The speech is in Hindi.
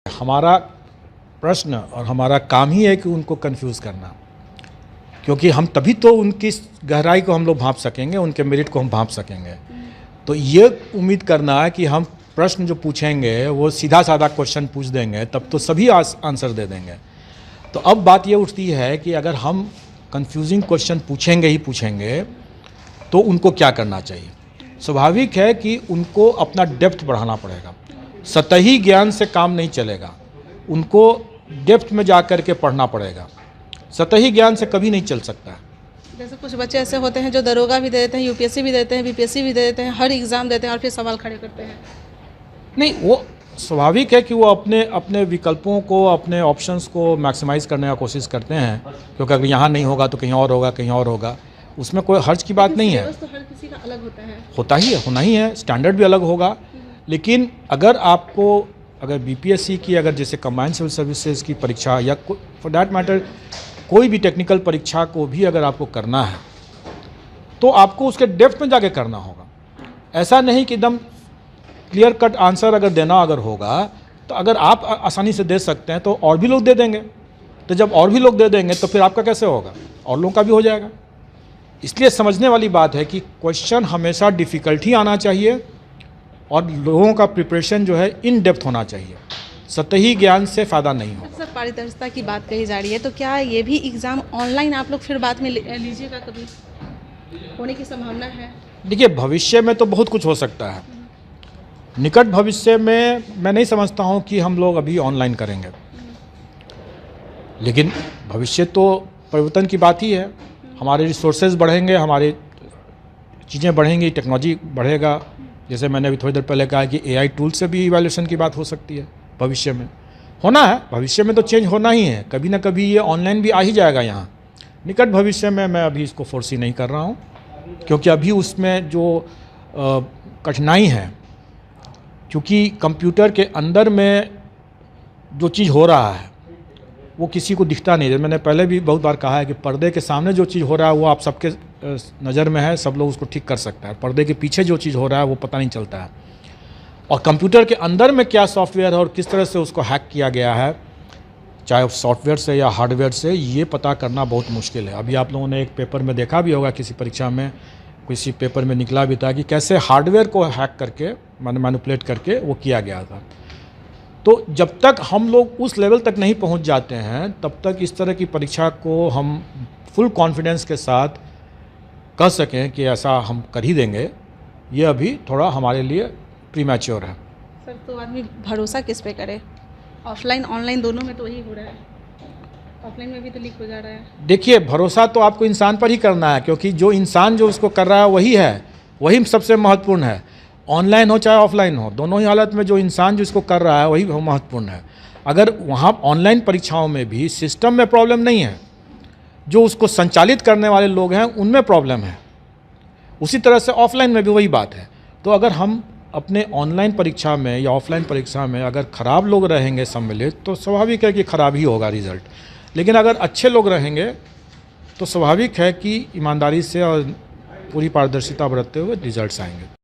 हमारा प्रश्न और हमारा काम ही है कि उनको कंफ्यूज करना, क्योंकि हम तभी तो उनकी गहराई को हम लोग भांप सकेंगे, उनके मेरिट को हम भांप सकेंगे। तो ये उम्मीद करना है कि हम प्रश्न जो पूछेंगे वो सीधा साधा क्वेश्चन पूछ देंगे तब तो सभी आंसर दे देंगे। तो अब बात ये उठती है कि अगर हम कंफ्यूजिंग क्वेश्चन पूछेंगे ही पूछेंगे तो उनको क्या करना चाहिए। स्वाभाविक है कि उनको अपना डेप्थ बढ़ाना पड़ेगा। सतही ज्ञान से काम नहीं चलेगा, उनको डेप्थ में जा कर के पढ़ना पड़ेगा। सतही ज्ञान से कभी नहीं चल सकता है। जैसे कुछ बच्चे ऐसे होते हैं जो दरोगा भी दे देते हैं, यूपीएससी भी देते हैं, बीपीएससी भी दे देते हैं, हर एग्ज़ाम देते हैं और फिर सवाल खड़े करते हैं। नहीं, वो स्वाभाविक है कि वो अपने विकल्पों को, अपने ऑप्शंस को मैक्सिमाइज़ करने का कोशिश करते हैं, क्योंकि अगर यहाँ नहीं होगा तो कहीं और होगा, कहीं और होगा। उसमें कोई हर्ज की बात नहीं है। तो हर किसी का अलग होता है, होता ही है, होना ही है, स्टैंडर्ड भी अलग होगा। लेकिन अगर बीपीएससी की, अगर जैसे कंबाइंड सिविल सर्विसेज की परीक्षा या फॉर दैट मैटर कोई भी टेक्निकल परीक्षा को भी अगर आपको करना है तो आपको उसके डेप्थ में जाके करना होगा। ऐसा नहीं कि एकदम क्लियर कट आंसर अगर होगा तो अगर आप आसानी से दे सकते हैं तो और भी लोग दे देंगे। तो जब और भी लोग दे देंगे तो फिर आपका कैसे होगा, और लोगों का भी हो जाएगा। इसलिए समझने वाली बात है कि क्वेश्चन हमेशा डिफ़िकल्ट ही आना चाहिए और लोगों का प्रिपरेशन जो है इन डेप्थ होना चाहिए। सतही ज्ञान से फ़ायदा नहीं होगा। सर पारदर्शिता की बात कही जा रही है, तो क्या ये भी एग्ज़ाम ऑनलाइन आप लोग फिर बाद में लीजिएगा, कभी होने की संभावना है? देखिए, भविष्य में तो बहुत कुछ हो सकता है। निकट भविष्य में मैं नहीं समझता हूँ कि हम लोग अभी ऑनलाइन करेंगे, लेकिन भविष्य तो परिवर्तन की बात ही है। हमारे रिसोर्सेज बढ़ेंगे, हमारे चीज़ें बढ़ेंगी, टेक्नोलॉजी बढ़ेगा। जैसे मैंने अभी थोड़ी देर पहले कहा कि एआई टूल से भी इवैल्यूएशन की बात हो सकती है भविष्य में। होना है, भविष्य में तो चेंज होना ही है, कभी ना कभी ये ऑनलाइन भी आ ही जाएगा यहाँ। निकट भविष्य में मैं अभी इसको फोर्सी नहीं कर रहा हूँ, क्योंकि अभी उसमें जो कठिनाई है, क्योंकि कंप्यूटर के अंदर में जो चीज़ हो रहा है वो किसी को दिखता नहीं है। मैंने पहले भी बहुत बार कहा है कि पर्दे के सामने जो चीज़ हो रहा है वो आप सबके नज़र में है, सब लोग उसको ठीक कर सकता है। पर्दे के पीछे जो चीज़ हो रहा है वो पता नहीं चलता है। और कंप्यूटर के अंदर में क्या सॉफ्टवेयर है और किस तरह से उसको हैक किया गया है, चाहे सॉफ्टवेयर से या हार्डवेयर से, ये पता करना बहुत मुश्किल है। अभी आप लोगों ने एक पेपर में देखा भी होगा, किसी परीक्षा में किसी पेपर में निकला भी था कि कैसे हार्डवेयर को हैक करके, मैनिपुलेट करके वो किया गया था। तो जब तक हम लोग उस लेवल तक नहीं पहुंच जाते हैं तब तक इस तरह की परीक्षा को हम फुल कॉन्फिडेंस के साथ कह सकें कि ऐसा हम कर ही देंगे, ये अभी थोड़ा हमारे लिए प्रीमैच्योर है। सर तो आदमी भरोसा किस पे करे? ऑफलाइन ऑनलाइन दोनों में तो वही हो रहा है, ऑफलाइन में भी तो लीक हो जा रहा है। देखिए, भरोसा तो आपको इंसान पर ही करना है, क्योंकि जो इंसान जो उसको कर रहा है वही है, वही सबसे महत्वपूर्ण है। ऑनलाइन हो चाहे ऑफलाइन हो, दोनों ही हालत में जो इंसान जिसको कर रहा है वही महत्वपूर्ण है। अगर वहाँ ऑनलाइन परीक्षाओं में भी सिस्टम में प्रॉब्लम नहीं है, जो उसको संचालित करने वाले लोग हैं उनमें प्रॉब्लम है, उसी तरह से ऑफलाइन में भी वही बात है। तो अगर हम अपने ऑनलाइन परीक्षा में या ऑफलाइन परीक्षा में अगर ख़राब लोग रहेंगे सम्मिलित, तो स्वाभाविक है कि ख़राब ही होगा रिज़ल्ट। लेकिन अगर अच्छे लोग रहेंगे तो स्वाभाविक है कि ईमानदारी से और पूरी पारदर्शिता बरतते हुए रिजल्ट्स आएंगे।